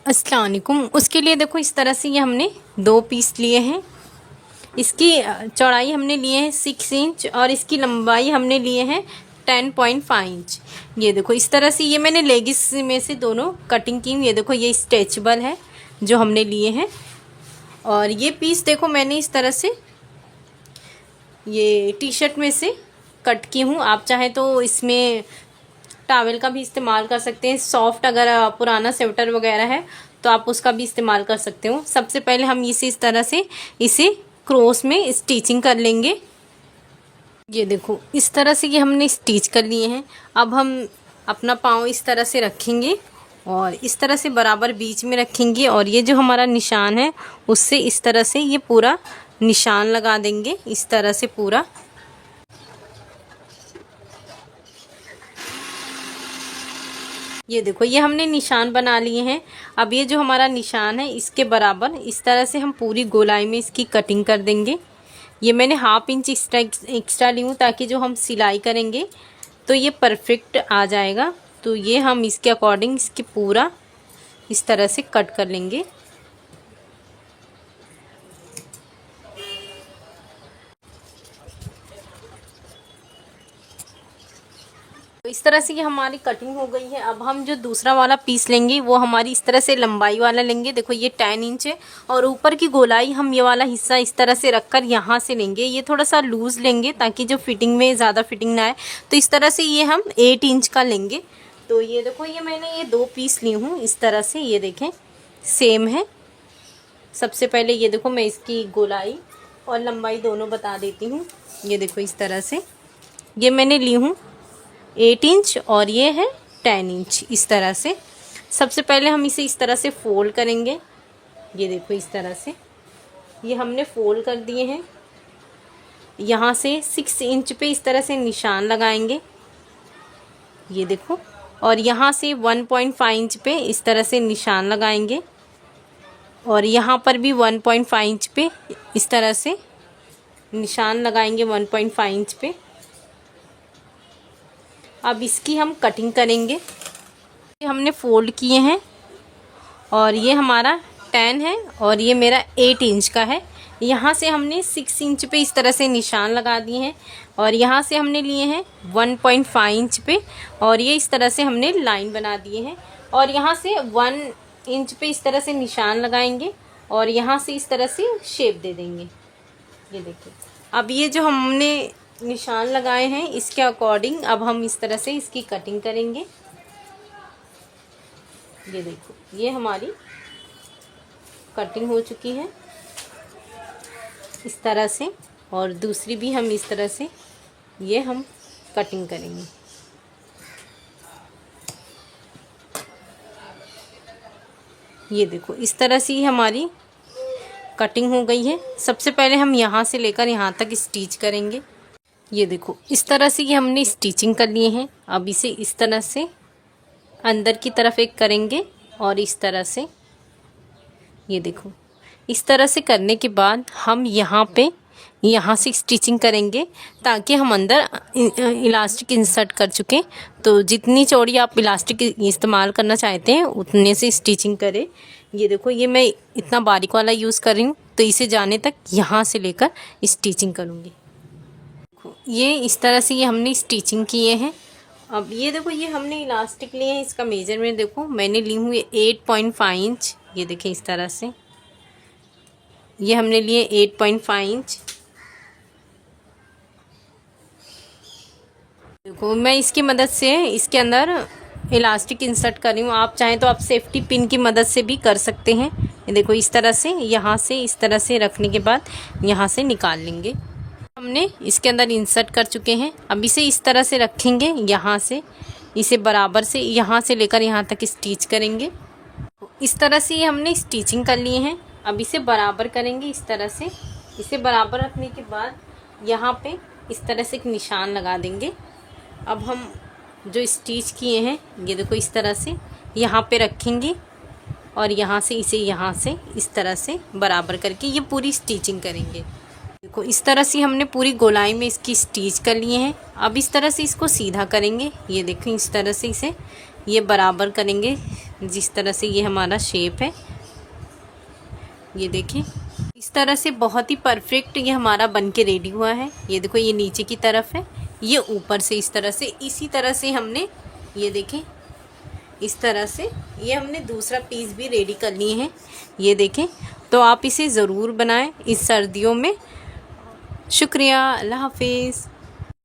अस्सलाम वालेकुम। उसके लिए देखो इस तरह से ये हमने 2 पीस लिए हैं। इसकी चौड़ाई हमने लिए हैं 6 इंच और इसकी लंबाई हमने लिए हैं 10.5 इंच। ये देखो इस तरह से ये मैंने लेगिस में से दोनों कटिंग की। ये देखो ये स्ट्रेचेबल है जो हमने लिए हैं। और ये पीस देखो मैंने इस तरह से ये टी शर्ट में से कट की हूँ। आप चाहे तो इसमें टॉवेल का भी इस्तेमाल कर सकते हैं। सॉफ्ट अगर पुराना स्वेटर वगैरह है तो आप उसका भी इस्तेमाल कर सकते हो। सबसे पहले हम इस तरह से इसे क्रॉस में स्टिचिंग कर लेंगे। ये देखो इस तरह से ये हमने स्टिच कर लिए हैं। अब हम अपना पाँव इस तरह से रखेंगे और इस तरह से बराबर बीच में रखेंगे और ये जो हमारा निशान है उससे इस तरह से ये पूरा निशान लगा देंगे। इस तरह से पूरा ये देखो ये हमने निशान बना लिए हैं। अब ये जो हमारा निशान है इसके बराबर इस तरह से हम पूरी गोलाई में इसकी कटिंग कर देंगे। ये मैंने 1/2 इंच एक्स्ट्रा ली हूँ ताकि जो हम सिलाई करेंगे तो ये परफेक्ट आ जाएगा। तो ये हम इसके अकॉर्डिंग इसकी पूरा इस तरह से कट कर लेंगे। तो इस तरह से ये हमारी कटिंग हो गई है। अब हम जो दूसरा वाला पीस लेंगे वो हमारी इस तरह से लंबाई वाला लेंगे। देखो ये 10 इंच है और ऊपर की गोलाई हम ये वाला हिस्सा इस तरह से रखकर यहाँ से लेंगे। ये थोड़ा सा लूज़ लेंगे ताकि जो फिटिंग में ज़्यादा फिटिंग ना आए। तो इस तरह से ये हम 8 इंच का लेंगे। तो ये देखो ये मैंने ये 2 पीस ली हूँ इस तरह से। ये देखें सेम है। सबसे पहले ये देखो मैं इसकी गोलाई और लंबाई दोनों बता देती हूँ। ये देखो इस तरह से ये मैंने ली हूँ 8 इंच और ये है 10 इंच। इस तरह से सबसे पहले हम इसे इस तरह से फोल्ड करेंगे। ये देखो इस तरह से ये हमने फोल्ड कर दिए हैं। यहाँ से 6 इंच पे इस तरह से निशान लगाएंगे। ये देखो और यहाँ से 1.5 इंच पे इस तरह से निशान लगाएंगे और यहाँ पर भी 1.5 इंच पे इस तरह से निशान लगाएंगे 1.5 इंच पे। अब इसकी हम कटिंग करेंगे। ये हमने फोल्ड किए हैं और ये हमारा 10 है और ये मेरा 8 इंच का है। यहाँ से हमने 6 इंच पे इस तरह से निशान लगा दिए हैं और यहाँ से हमने लिए हैं 1.5 इंच पे और ये इस तरह से हमने लाइन बना दिए हैं और यहाँ से 1 इंच पे इस तरह से निशान लगाएंगे और यहाँ से इस तरह से शेप दे देंगे। ये देखिए अब ये जो हमने निशान लगाए हैं इसके अकॉर्डिंग अब हम इस तरह से इसकी कटिंग करेंगे। ये देखो ये हमारी कटिंग हो चुकी है इस तरह से और दूसरी भी हम इस तरह से ये हम कटिंग करेंगे। ये देखो इस तरह से ही हमारी कटिंग हो गई है। सबसे पहले हम यहाँ से लेकर यहाँ तक स्टिच करेंगे। ये देखो इस तरह से ये हमने स्टिचिंग कर लिए हैं। अब इसे इस तरह से अंदर की तरफ एक करेंगे और इस तरह से ये देखो इस तरह से करने के बाद हम यहाँ से स्टिचिंग करेंगे ताकि हम अंदर इलास्टिक इंसर्ट कर चुके। तो जितनी चौड़ी आप इलास्टिक इस्तेमाल करना चाहते हैं उतने से स्टिचिंग करें। ये देखो ये मैं इतना बारीक वाला यूज़ कर रही हूँ तो इसे जाने तक यहाँ से लेकर स्टिचिंग करूँगी। ये इस तरह से ये हमने स्टिचिंग किए हैं। अब ये देखो ये हमने इलास्टिक लिए हैं। इसका मेजरमेंट देखो मैंने ली हूँ 8.5 इंच। ये देखें इस तरह से ये हमने लिए 8.5 इंच। देखो मैं इसकी मदद से इसके अंदर इलास्टिक इंसर्ट कर रही हूँ। आप चाहें तो आप सेफ्टी पिन की मदद से भी कर सकते हैं। ये देखो इस तरह से यहाँ से इस तरह से रखने के बाद यहाँ से निकाल लेंगे। हमने इसके अंदर इंसर्ट कर चुके हैं। अब इसे इस तरह से रखेंगे। यहाँ से इसे बराबर से यहाँ से लेकर यहाँ तक स्टिच करेंगे। इस तरह से ये हमने स्टिचिंग कर लिए हैं। अब इसे बराबर करेंगे इस तरह से। इसे बराबर रखने के बाद यहाँ पे इस तरह से एक निशान लगा देंगे। अब हम जो स्टिच किए हैं ये देखो इस तरह से यहाँ पे रखेंगे और यहाँ से इसे यहाँ से इस तरह से बराबर करके ये पूरी स्टिचिंग करेंगे। देखो इस तरह से हमने पूरी गोलाई में इसकी स्टिच कर लिए हैं। अब इस तरह से इसको सीधा करेंगे। ये देखो इस तरह से इसे ये बराबर करेंगे जिस तरह से ये हमारा शेप है। ये देखें इस तरह से बहुत ही परफेक्ट ये हमारा बन के रेडी हुआ है। ये देखो ये नीचे की तरफ है, ये ऊपर से इस तरह से, इसी तरह से हमने ये देखें इस तरह से ये हमने दूसरा पीस भी रेडी कर लिए हैं। ये देखें, तो आप इसे ज़रूर बनाएं इस सर्दियों में। शुक्रिया, अल्लाह हाफिज़।